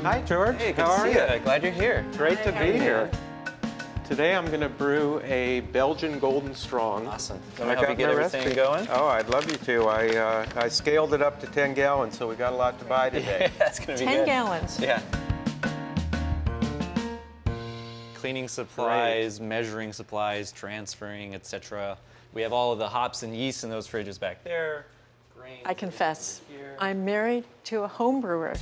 Hi, George. Hey, good How to are see you? you. Glad you're here. Great to be here. Today I'm going to brew a Belgian Golden Strong. Awesome. I Let me help you got get my everything recipe. going. Oh, I'd love you to. I scaled it up to 10 gallons, so we got a lot to buy today. That's going to be 10 good. gallons. Yeah. Cleaning supplies, measuring supplies, transferring, etc. We have all of the hops and yeast in those fridges back there. Grains I confess, here. I'm married to a home brewer.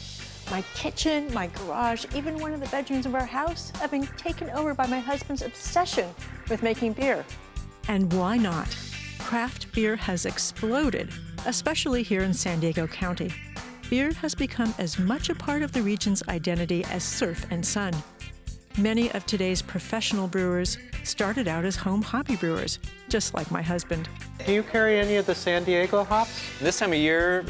My kitchen, my garage, even one of the bedrooms of our house have been taken over by my husband's obsession with making beer. And why not? Craft beer has exploded, especially here in San Diego County. Beer has become as much a part of the region's identity as surf and sun. Many of today's professional brewers started out as home hobby brewers, just like my husband. Do you carry any of the San Diego hops? This time of year,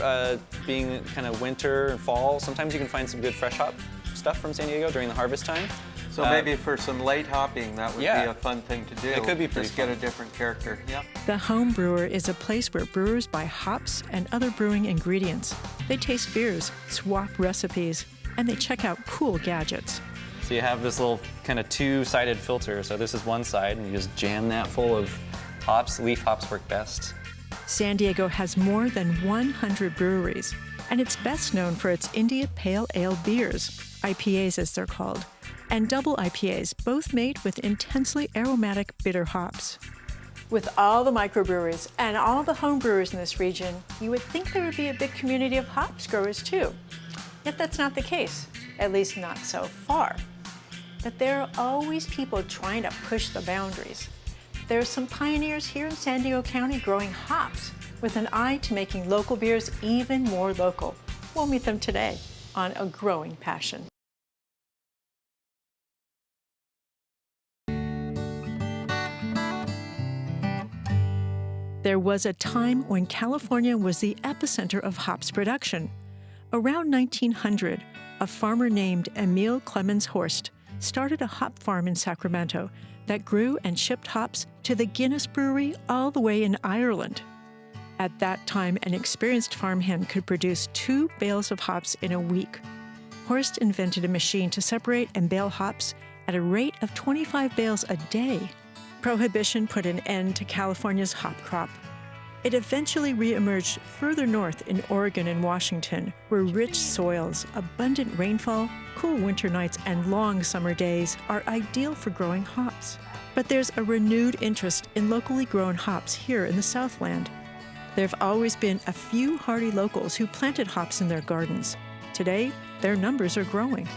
being kind of winter and fall, sometimes you can find some good fresh hop stuff from San Diego during the harvest time. So maybe for some late hopping, that would be a fun thing to do. It could be pretty Just get fun. a different character. Yep. The home brewer is a place where brewers buy hops and other brewing ingredients. They taste beers, swap recipes, and they check out cool gadgets. So you have this little kind of two-sided filter. So this is one side, and you just jam that full of hops. Leaf hops work best. San Diego has more than 100 breweries, and it's best known for its India Pale Ale beers, IPAs as they're called, and double IPAs, both made with intensely aromatic bitter hops. With all the microbreweries and all the home brewers in this region, you would think there would be a big community of hops growers too. Yet that's not the case, at least not so far. But there are always people trying to push the boundaries. There are some pioneers here in San Diego County growing hops with an eye to making local beers even more local. We'll meet them today on A Growing Passion. There was a time when California was the epicenter of hops production. Around 1900, a farmer named Emil Clemens Horst started a hop farm in Sacramento that grew and shipped hops to the Guinness Brewery all the way in Ireland. At that time, an experienced farmhand could produce 2 bales of hops in a week. Horst invented a machine to separate and bale hops at a rate of 25 bales a day. Prohibition put an end to California's hop crop. It eventually reemerged further north in Oregon and Washington, where rich soils, abundant rainfall, cool winter nights, and long summer days are ideal for growing hops. But there's a renewed interest in locally grown hops here in the Southland. There have always been a few hardy locals who planted hops in their gardens. Today, their numbers are growing.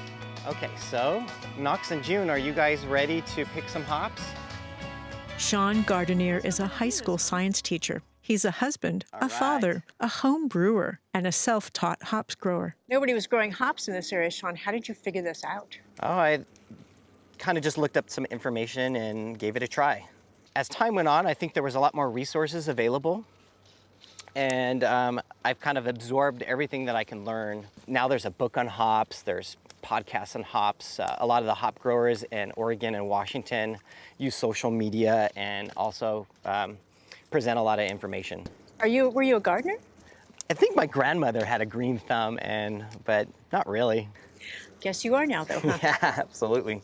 Okay, so Knox and June, are you guys ready to pick some hops? Sean Gardenier is a high school science teacher. He's a husband, a father, a home brewer, and a self-taught hops grower. Nobody was growing hops in this area, Sean. How did you figure this out? Oh, I kind of just looked up some information and gave it a try. As time went on, I think there was a lot more resources available. And I've kind of absorbed everything that I can learn. Now there's a book on hops, there's podcasts on hops. A lot of the hop growers in Oregon and Washington use social media and also present a lot of information. Were you a gardener? I think my grandmother had a green thumb, but not really. Guess you are now, though, huh? Yeah, absolutely.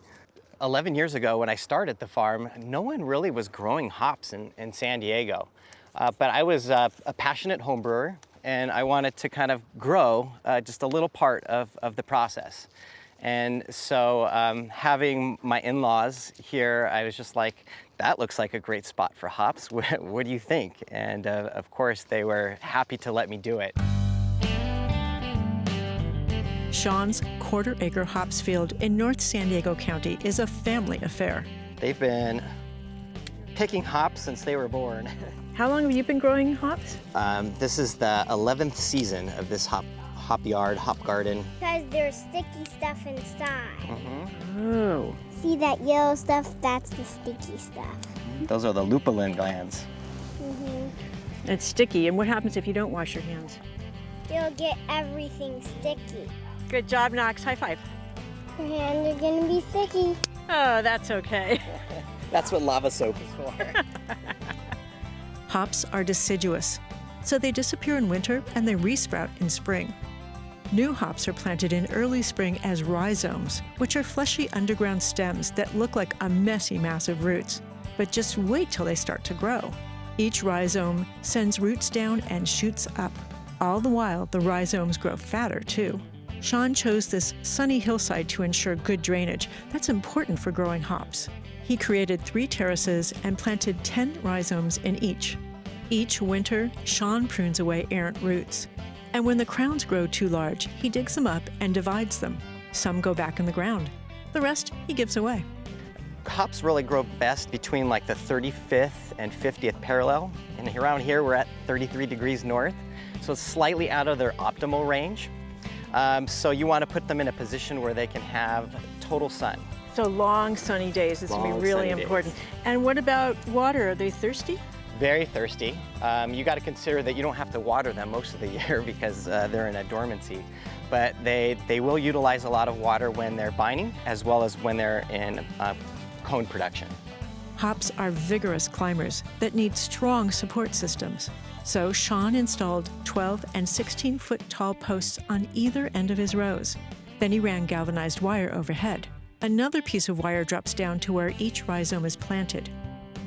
11 years ago when I started the farm, no one really was growing hops in San Diego. But I was a passionate home brewer, and I wanted to kind of grow just a little part of the process. And so having my in-laws here, I was just like, that looks like a great spot for hops. What do you think? And of course, they were happy to let me do it. Sean's quarter-acre hops field in North San Diego County is a family affair. They've been picking hops since they were born. How long have you been growing hops? This is the 11th season of this hop yard, hop garden. Because there's sticky stuff inside. Oh. See that yellow stuff? That's the sticky stuff. Those are the lupulin glands. It's sticky. And what happens if you don't wash your hands? You'll get everything sticky. Good job, Knox. High five. Your hands are gonna be sticky. Oh, that's okay. That's what lava soap is for. Hops are deciduous, so they disappear in winter and they resprout in spring. New hops are planted in early spring as rhizomes, which are fleshy underground stems that look like a messy mass of roots. But just wait till they start to grow. Each rhizome sends roots down and shoots up. All the while, the rhizomes grow fatter too. Sean chose this sunny hillside to ensure good drainage. That's important for growing hops. He created 3 terraces and planted 10 rhizomes in each. Each winter, Sean prunes away errant roots. And when the crowns grow too large, he digs them up and divides them. Some go back in the ground. The rest he gives away. Hops really grow best between like the 35th and 50th parallel. And around here, we're at 33 degrees north. So it's slightly out of their optimal range. So you want to put them in a position where they can have total sun. So long sunny days is going to be really important. And what about water? Are they thirsty? Very thirsty. You got to consider that you don't have to water them most of the year because they're in a dormancy. But they will utilize a lot of water when they're binding as well as when they're in cone production. Hops are vigorous climbers that need strong support systems. So Sean installed 12 and 16-foot tall posts on either end of his rows. Then he ran galvanized wire overhead. Another piece of wire drops down to where each rhizome is planted.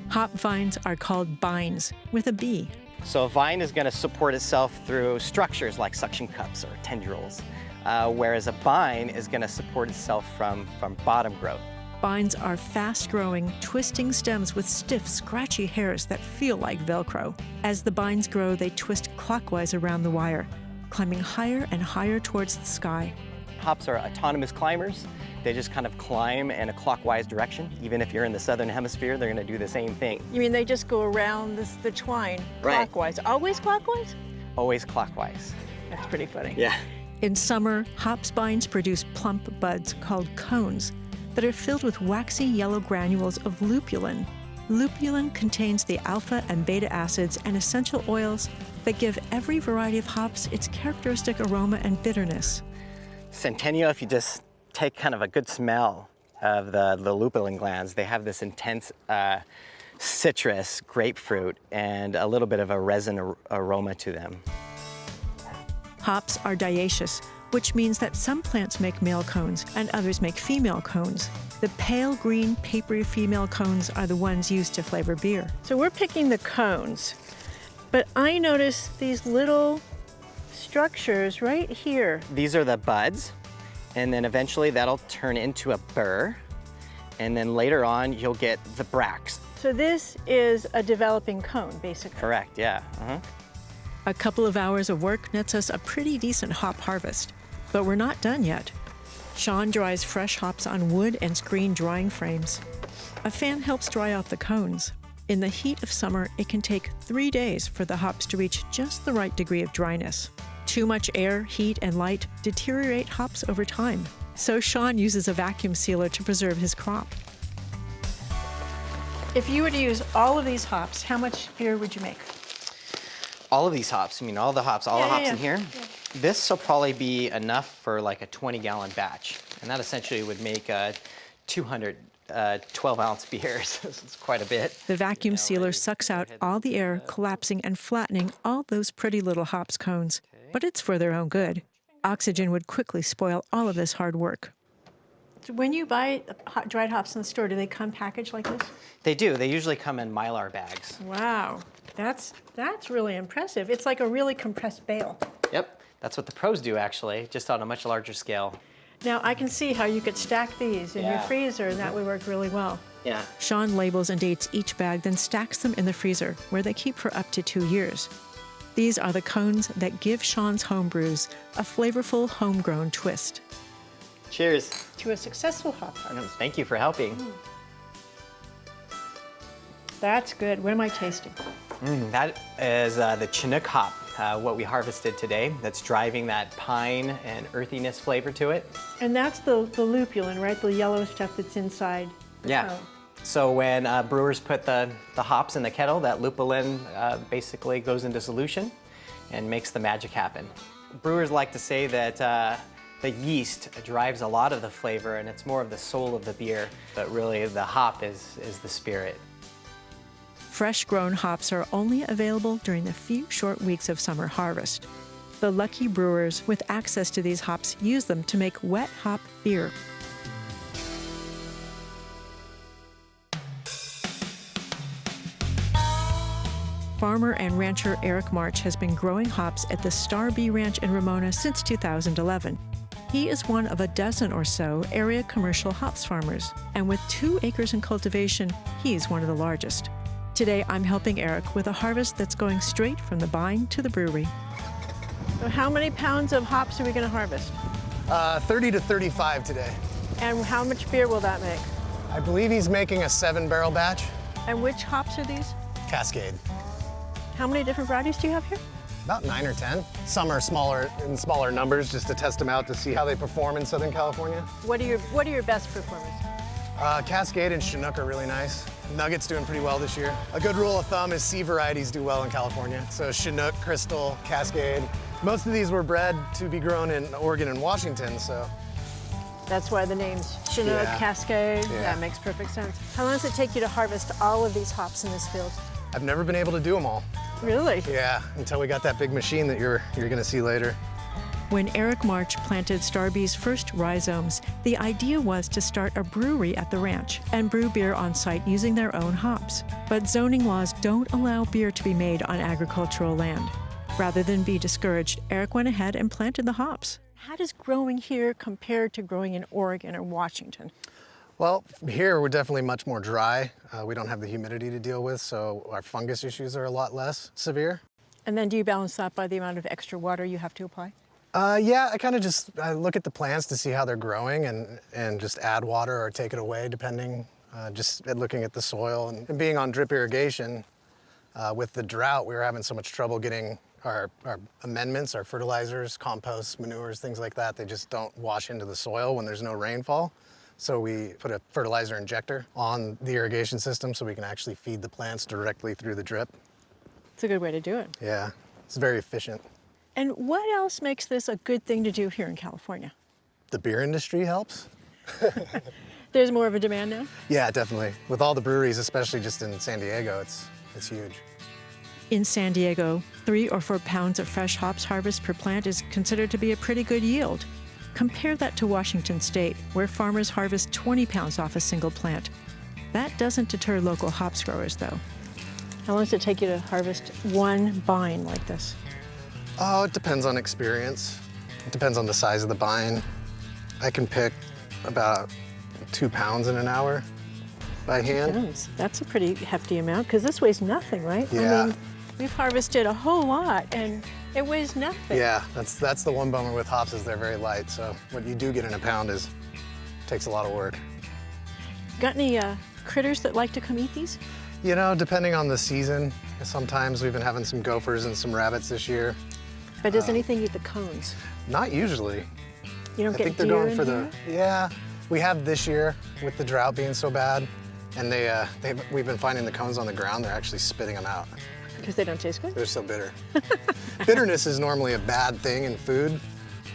Hop vines are called bines, with a B. So a vine is going to support itself through structures like suction cups or tendrils, whereas a bine is going to support itself from bottom growth. Bines are fast-growing, twisting stems with stiff, scratchy hairs that feel like Velcro. As the bines grow, they twist clockwise around the wire, climbing higher and higher towards the sky. Hops are autonomous climbers. They just kind of climb in a clockwise direction. Even if you're in the southern hemisphere, they're going to do the same thing. You mean they just go around the twine clockwise? Always clockwise? Always clockwise. That's pretty funny. Yeah. In summer, hops bines produce plump buds called cones that are filled with waxy yellow granules of lupulin. Lupulin contains the alpha and beta acids and essential oils that give every variety of hops its characteristic aroma and bitterness. Centennial, if you just take kind of a good smell of the lupulin glands, they have this intense citrus, grapefruit, and a little bit of a resin aroma to them. Hops are dioecious, which means that some plants make male cones and others make female cones. The pale green, papery female cones are the ones used to flavor beer. So we're picking the cones, but I notice these little structures right here. These are the buds, and then eventually that'll turn into a burr, and then later on you'll get the bracts. So this is a developing cone, basically. Correct, yeah. A couple of hours of work nets us a pretty decent hop harvest. But we're not done yet. Sean dries fresh hops on wood and screen drying frames. A fan helps dry out the cones. In the heat of summer, it can take 3 days for the hops to reach just the right degree of dryness. Too much air, heat, and light deteriorate hops over time. So Sean uses a vacuum sealer to preserve his crop. If you were to use all of these hops, how much beer would you make? All of these hops, I mean all the hops in here. This will probably be enough for like a 20-gallon batch. And that essentially would make 200 12-ounce beers. It's quite a bit. The vacuum sealer sucks out all the air, collapsing and flattening all those pretty little hops cones. But it's for their own good. Oxygen would quickly spoil all of this hard work. So when you buy dried hops in the store, do they come packaged like this? They do. They usually come in Mylar bags. Wow, that's really impressive. It's like a really compressed bale. Yep, that's what the pros do actually, just on a much larger scale. Now I can see how you could stack these in your freezer, and that would work really well. Yeah. Sean labels and dates each bag, then stacks them in the freezer, where they keep for up to 2 years. These are the cones that give Sean's home brews a flavorful, homegrown twist. Cheers. To a successful hop harvest. Thank you for helping. That's good. What am I tasting? That is the Chinook hop, what we harvested today. That's driving that pine and earthiness flavor to it. And that's the lupulin, right? The yellow stuff that's inside the cone. So when brewers put the hops in the kettle, that lupulin basically goes into solution and makes the magic happen. Brewers like to say that the yeast drives a lot of the flavor, and it's more of the soul of the beer, but really the hop is the spirit. Fresh grown hops are only available during the few short weeks of summer harvest. The lucky brewers with access to these hops use them to make wet hop beer. Farmer and rancher Eric March has been growing hops at the Star Bee Ranch in Ramona since 2011. He is one of a dozen or so area commercial hops farmers, and with 2 acres in cultivation, he's one of the largest. Today, I'm helping Eric with a harvest that's going straight from the vine to the brewery. So how many pounds of hops are we going to harvest? 30 to 35 today. And how much beer will that make? I believe he's making a 7-barrel batch. And which hops are these? Cascade. How many different varieties do you have here? About 9 or 10. Some are smaller in smaller numbers just to test them out to see how they perform in Southern California. What are your best performers? Cascade and Chinook are really nice. Nugget's doing pretty well this year. A good rule of thumb is C varieties do well in California. So Chinook, Crystal, Cascade. Most of these were bred to be grown in Oregon and Washington, so. That's why the name's Chinook, Yeah. Cascade. Yeah. That makes perfect sense. How long does it take you to harvest all of these hops in this field? I've never been able to do them all. Really? Yeah, until we got that big machine that you're gonna see later. When Eric March planted Star Bee's first rhizomes, the idea was to start a brewery at the ranch and brew beer on site using their own hops. But zoning laws don't allow beer to be made on agricultural land. Rather than be discouraged, Eric went ahead and planted the hops. How does growing here compare to growing in Oregon or Washington? Well, here we're definitely much more dry. We don't have the humidity to deal with, so our fungus issues are a lot less severe. And then do you balance that by the amount of extra water you have to apply? Yeah, I kind of just look at the plants to see how they're growing and just add water or take it away depending, just at looking at the soil. And being on drip irrigation, with the drought, we were having so much trouble getting our amendments, our fertilizers, compost, manures, things like that. They just don't wash into the soil when there's no rainfall. So we put a fertilizer injector on the irrigation system so we can actually feed the plants directly through the drip. It's a good way to do it. Yeah, it's very efficient. And what else makes this a good thing to do here in California? The beer industry helps. There's more of a demand now? Yeah, definitely. With all the breweries, especially just in San Diego, it's huge. In San Diego, 3 or 4 pounds of fresh hops harvest per plant is considered to be a pretty good yield. Compare that to Washington State, where farmers harvest 20 pounds off a single plant. That doesn't deter local hops growers, though. How long does it take you to harvest one vine like this? Oh, it depends on experience. It depends on the size of the vine. I can pick about 2 pounds in an hour by hand. Pounds. That's a pretty hefty amount, because this weighs nothing, right? Yeah. I mean, we've harvested a whole lot, and it weighs nothing. Yeah, that's the one bummer with hops is they're very light. So what you do get in a pound takes a lot of work. Got any critters that like to come eat these? You know, depending on the season, sometimes we've been having some gophers and some rabbits this year. But does anything eat the cones? Not usually. You don't I get think they're deer going in for here? yeah. We have this year with the drought being so bad, and we've been finding the cones on the ground. They're actually spitting them out. Because they don't taste good? They're so bitter. Bitterness is normally a bad thing in food.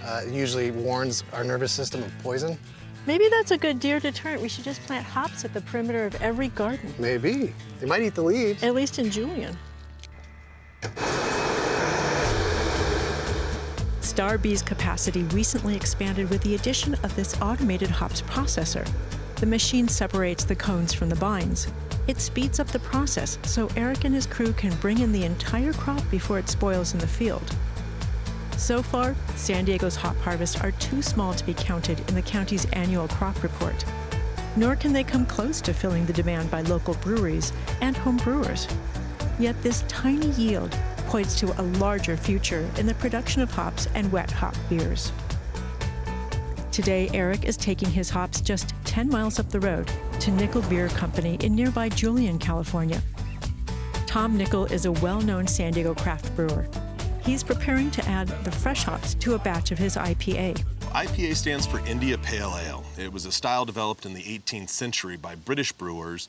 It usually warns our nervous system of poison. Maybe that's a good deer deterrent. We should just plant hops at the perimeter of every garden, Maybe. They might eat the leaves. at least in Julian. Star Bee's capacity recently expanded with the addition of this automated hops processor. The machine separates the cones from the vines. It speeds up the process so Eric and his crew can bring in the entire crop before it spoils in the field. So far, San Diego's hop harvests are too small to be counted in the county's annual crop report. Nor can they come close to filling the demand by local breweries and home brewers. Yet this tiny yield points to a larger future in the production of hops and wet hop beers. Today, Eric is taking his hops just 10 miles up the road to Nickel Beer Company in nearby Julian, California. Tom Nickel is a well-known San Diego craft brewer. He's preparing to add the fresh hops to a batch of his IPA. IPA stands for India Pale Ale. It was a style developed in the 18th century by British brewers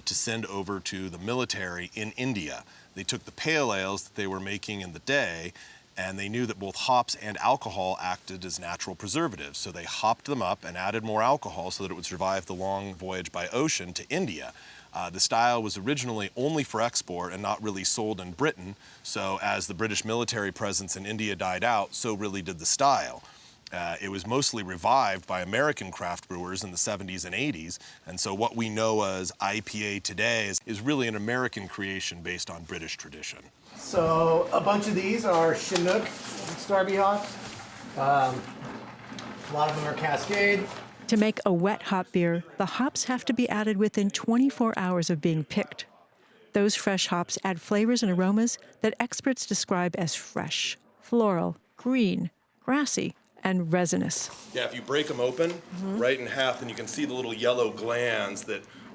to send over to the military in India. They took the pale ales that they were making in the day, and they knew that both hops and alcohol acted as natural preservatives. So they hopped them up and added more alcohol so that it would survive the long voyage by ocean to India. The style was originally only for export and not really sold in Britain, so as the British military presence in India died out, so really did the style. It was mostly revived by American craft brewers in the 70s and 80s, and so what we know as IPA today is really an American creation based on British tradition. So a bunch of these are Chinook Starby hops. A lot of them are Cascade. To make a wet hop beer, the hops have to be added within 24 hours of being picked. Those fresh hops add flavors and aromas that experts describe as fresh, floral, green, grassy, and resinous. Yeah, if you break them open right in half, then you can see the little yellow glands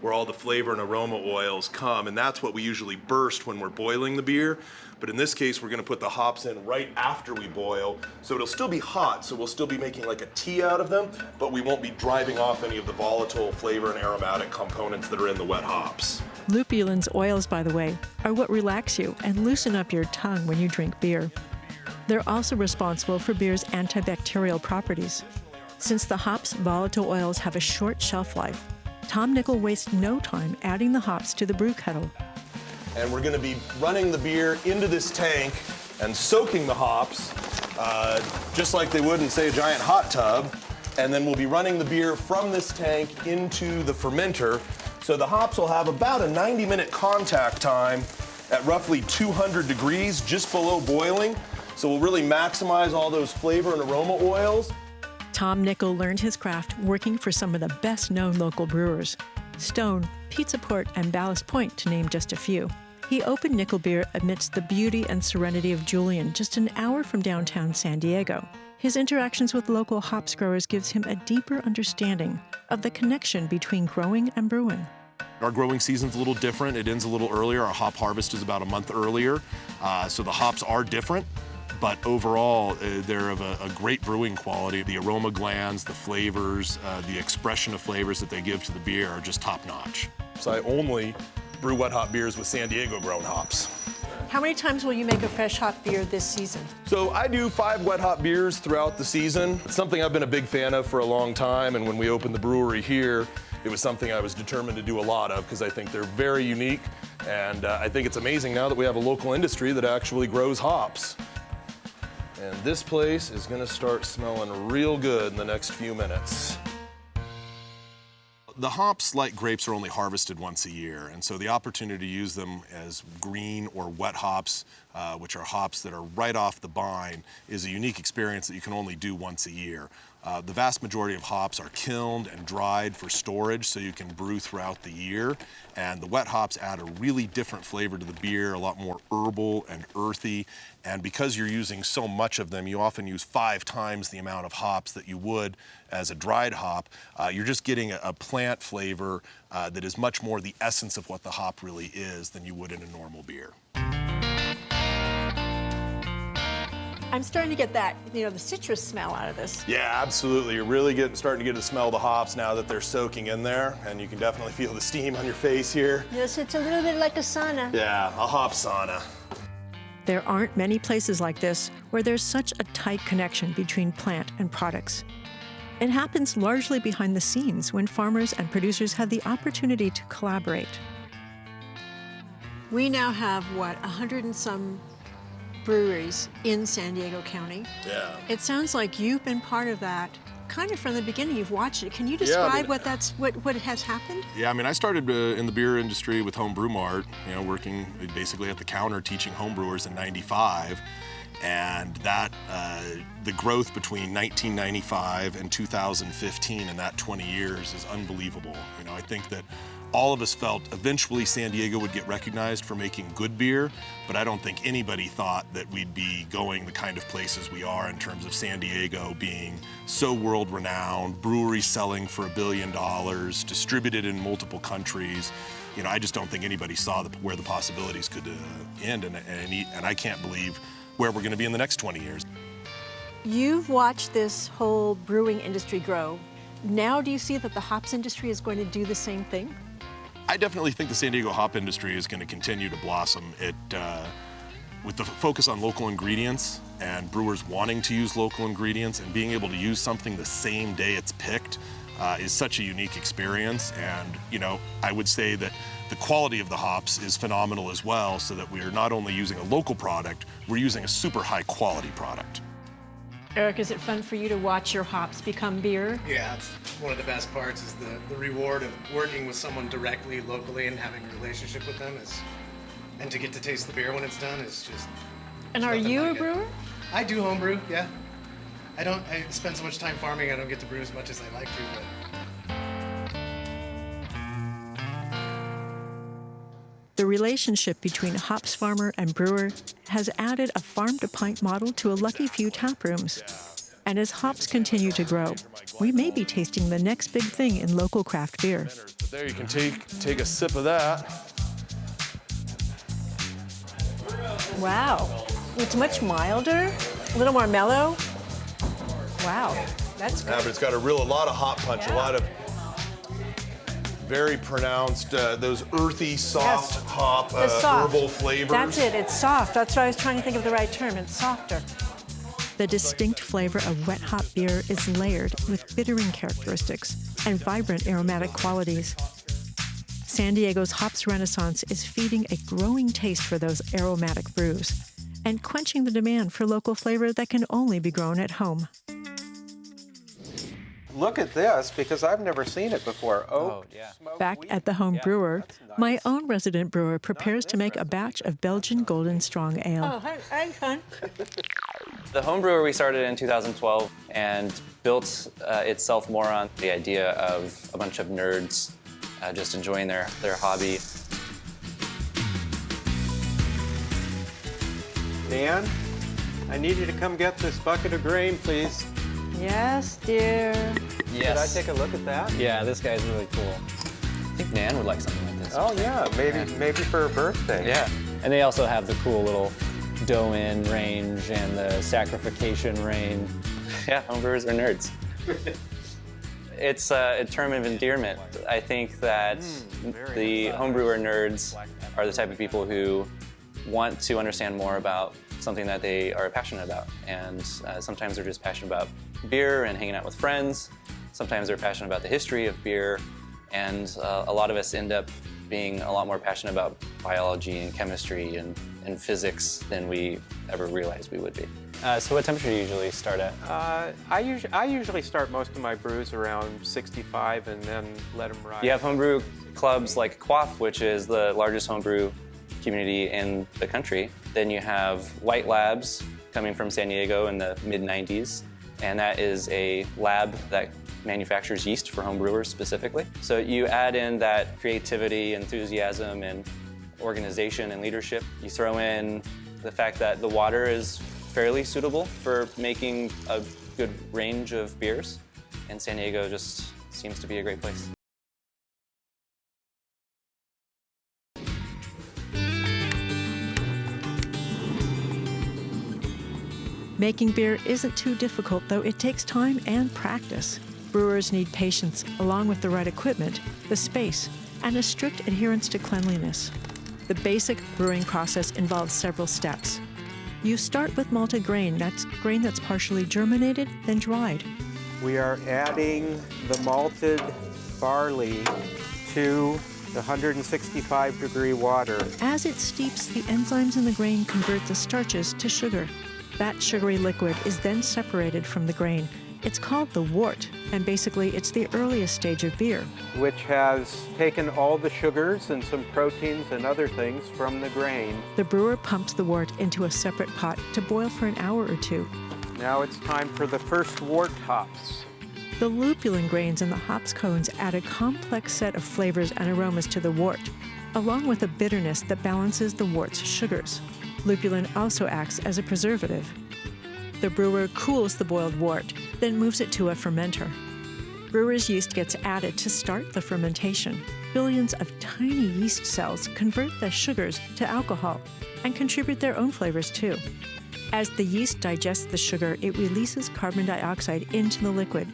where all the flavor and aroma oils come, and that's what we usually burst when we're boiling the beer. But in this case, we're gonna put the hops in right after we boil, so it'll still be hot, so we'll still be making like a tea out of them, but we won't be driving off any of the volatile flavor and aromatic components that are in the wet hops. Lupulins oils, by the way, are what relax you and loosen up your tongue when you drink beer. They're also responsible for beer's antibacterial properties. Since the hops' volatile oils have a short shelf life, Tom Nickel wastes no time adding the hops to the brew kettle. And we're gonna be running the beer into this tank and soaking the hops, just like they would in, say, a giant hot tub. And then we'll be running the beer from this tank into the fermenter. So the hops will have about a 90-minute contact time at roughly 200 degrees, just below boiling. So we'll really maximize all those flavor and aroma oils. Tom Nickel learned his craft working for some of the best-known local brewers, Stone, Pizza Port, and Ballast Point, to name just a few. He opened Nickel Beer amidst the beauty and serenity of Julian, just an hour from downtown San Diego. His interactions with local hops growers gives him a deeper understanding of the connection between growing and brewing. Our growing season's a little different. It ends a little earlier. Our hop harvest is about a month earlier, so the hops are different. But overall, they're of a great brewing quality. The aroma glands, the flavors, the expression of flavors that they give to the beer are just top-notch. So I only brew wet hop beers with San Diego grown hops. How many times will you make a fresh hop beer this season? So I do 5 wet hop beers throughout the season. It's something I've been a big fan of for a long time, and when we opened the brewery here, it was something I was determined to do a lot of because I think they're very unique, and I think it's amazing now that we have a local industry that actually grows hops. And this place is gonna start smelling real good in the next few minutes. The hops, like grapes, are only harvested once a year, and so the opportunity to use them as green or wet hops, which are hops that are right off the vine, is a unique experience that you can only do once a year. The vast majority of hops are kilned and dried for storage so you can brew throughout the year, and the wet hops add a really different flavor to the beer, a lot more herbal and earthy, and because you're using so much of them, you often use 5 times the amount of hops that you would as a dried hop. You're just getting a plant flavor that is much more the essence of what the hop really is than you would in a normal beer. I'm starting to get that, the citrus smell out of this. Yeah, absolutely. You're really starting to get to smell the hops now that they're soaking in there, and you can definitely feel the steam on your face here. Yes, it's a little bit like a sauna. Yeah, a hop sauna. There aren't many places like this where there's such a tight connection between plant and products. It happens largely behind the scenes when farmers and producers have the opportunity to collaborate. We now have, 100 and some breweries in San Diego County. Yeah. It sounds like you've been part of that kind of from the beginning. You've watched it. Can you describe what has happened? Yeah, I mean, I started in the beer industry with Home Brew Mart, working basically at the counter teaching home brewers in '95. And that, the growth between 1995 and 2015 in that 20 years is unbelievable. I think that all of us felt eventually San Diego would get recognized for making good beer, but I don't think anybody thought that we'd be going the kind of places we are in terms of San Diego being so world-renowned, breweries selling for $1 billion, distributed in multiple countries. I just don't think anybody saw where the possibilities could end, and I can't believe where we're gonna be in the next 20 years. You've watched this whole brewing industry grow. Now do you see that the hops industry is going to do the same thing? I definitely think the San Diego hop industry is going to continue to blossom. With the focus on local ingredients and brewers wanting to use local ingredients and being able to use something the same day it's picked, is such a unique experience. And, you know, I would say that the quality of the hops is phenomenal as well, so that we are not only using a local product, we're using a super high quality product. Eric, is it fun for you to watch your hops become beer? Yeah, it's one of the best parts is the reward of working with someone directly, locally, and having a relationship with them and to get to taste the beer when it's done is just. And are you a brewer? I do homebrew, yeah. I spend so much time farming, I don't get to brew as much as I like to, but. The relationship between hops farmer and brewer has added a farm-to-pint model to a lucky few tap rooms. And as hops continue to grow, we may be tasting the next big thing in local craft beer. There you can take a sip of that. Wow. It's much milder, a little more mellow. Wow, that's good. Yeah, but it's got a lot of hop punch, a lot of very pronounced, those earthy, soft Yes. hop, The soft. herbal flavors. That's it, it's soft. That's what I was trying to think of the right term. It's softer. The distinct flavor of wet hop beer is layered with bittering characteristics and vibrant aromatic qualities. San Diego's hops renaissance is feeding a growing taste for those aromatic brews and quenching the demand for local flavor that can only be grown at home. Look at this, because I've never seen it before. Oak, yeah. smoked Back wheat. at the home brewer, that's nice. my own resident brewer prepares to make a batch of Belgian Golden Strong Ale. Oh, hi, hon. The home brewer we started in 2012 and built itself more on the idea of a bunch of nerds just enjoying their hobby. Dan, I need you to come get this bucket of grain, please. Yes, dear. Could I take a look at that? Yeah, this guy's really cool. I think Nan would like something like this. Oh yeah, maybe for her birthday. Yeah. And they also have the cool little dough-in range and the sacrification range. Yeah, homebrewers are nerds. It's a term of endearment. I think that the homebrewer nerds are the type of people who want to understand more about something that they are passionate about. And sometimes they're just passionate about beer and hanging out with friends. Sometimes they're passionate about the history of beer. And a lot of us end up being a lot more passionate about biology and chemistry and physics than we ever realized we would be. So what temperature do you usually start at? I usually start most of my brews around 65 and then let them rise. You have homebrew clubs like Quaff, which is the largest homebrew community in the country. Then you have White Labs coming from San Diego in the mid-90s. And that is a lab that manufactures yeast for homebrewers specifically. So you add in that creativity, enthusiasm, and organization and leadership. You throw in the fact that the water is fairly suitable for making a good range of beers. And San Diego just seems to be a great place. Making beer isn't too difficult, though it takes time and practice. Brewers need patience, along with the right equipment, the space, and a strict adherence to cleanliness. The basic brewing process involves several steps. You start with malted grain. That's grain that's partially germinated, then dried. We are adding the malted barley to the 165-degree water. As it steeps, the enzymes in the grain convert the starches to sugar. That sugary liquid is then separated from the grain. It's called the wort, and basically it's the earliest stage of beer. Which has taken all the sugars and some proteins and other things from the grain. The brewer pumps the wort into a separate pot to boil for an hour or two. Now it's time for the first wort hops. The lupulin grains in the hops cones add a complex set of flavors and aromas to the wort, along with a bitterness that balances the wort's sugars. Lupulin also acts as a preservative. The brewer cools the boiled wort, then moves it to a fermenter. Brewer's yeast gets added to start the fermentation. Billions of tiny yeast cells convert the sugars to alcohol and contribute their own flavors too. As the yeast digests the sugar, it releases carbon dioxide into the liquid.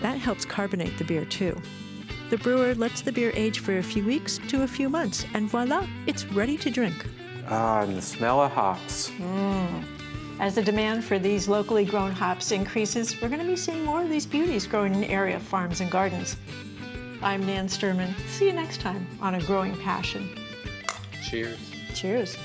That helps carbonate the beer too. The brewer lets the beer age for a few weeks to a few months, and voila, it's ready to drink. Ah, and the smell of hops. As the demand for these locally grown hops increases, we're going to be seeing more of these beauties growing in area farms and gardens. I'm Nan Sterman. See you next time on A Growing Passion. Cheers. Cheers.